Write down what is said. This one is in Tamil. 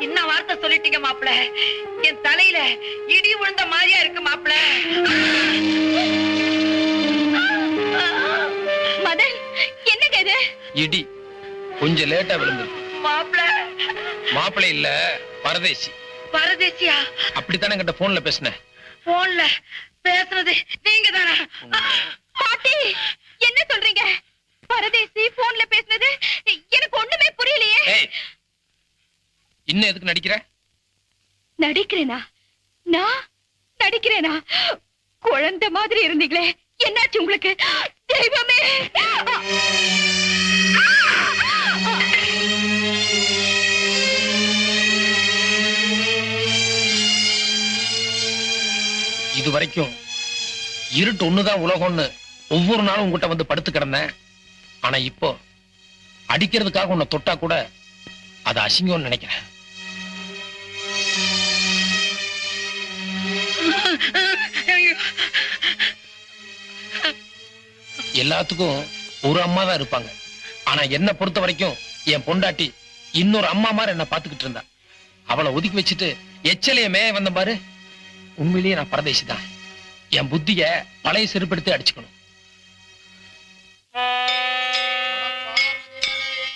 என்ன வார்த்தை சொல்லிட்டீங்க மாப்பிள. என் தலையில இடி விழுந்த மாதிரியா இருக்கு மாப்பிள. மதன், என்னங்க இது? இடி கொஞ்சம் லேட்டா விழுந்திருக்கு. மாப்பிள மாப்பிள்ளை இல்ல, பரதேசி. பரதேசியா? அப்படித்தானே கிட்ட போன்ல பேசினேன். போன்ல பேசுனது நீங்க தானா? பாட்டி, என்ன சொல்றீங்க? பரதேசி போன்ல பேசுனது எனக்கு ஒண்ணுமே புரியலையே. இன்னும் எதுக்கு நடிக்கிற? நடிக்கிறேனா? நான் நடிக்கிறேனா? குழந்தை மாதிரி இருந்தீங்களே, என்னாச்சு உங்களுக்கு? தெய்வமே! இது வரைக்கும் இருட்டு ஒண்ணுதான் உலகம்னு ஒவ்வொரு நாளும் உங்ககிட்ட வந்து படுத்து கிடந்தேன். ஆனா இப்போ அடிக்கிறதுக்காக உன்னை தொட்டா கூட அது அசிங்கம்னு நினைக்கிறேன். எல்லாத்துக்கும் ஒரு அம்மா தான் இருப்பாங்க. ஆனா என்ன பொறுத்த வரைக்கும் என் பொண்டாட்டி இன்னொரு அம்மா மாதிரி என்ன பாத்துக்கிட்டு இருந்தா. அவளை ஒதுக்கி வச்சுட்டு எச்சலையுமே வந்த பாரு. உண்மையிலேயே நான் பரதேசி தான். என் புத்திய பழைய செருப்படுத்தி அடிச்சுக்கணும்.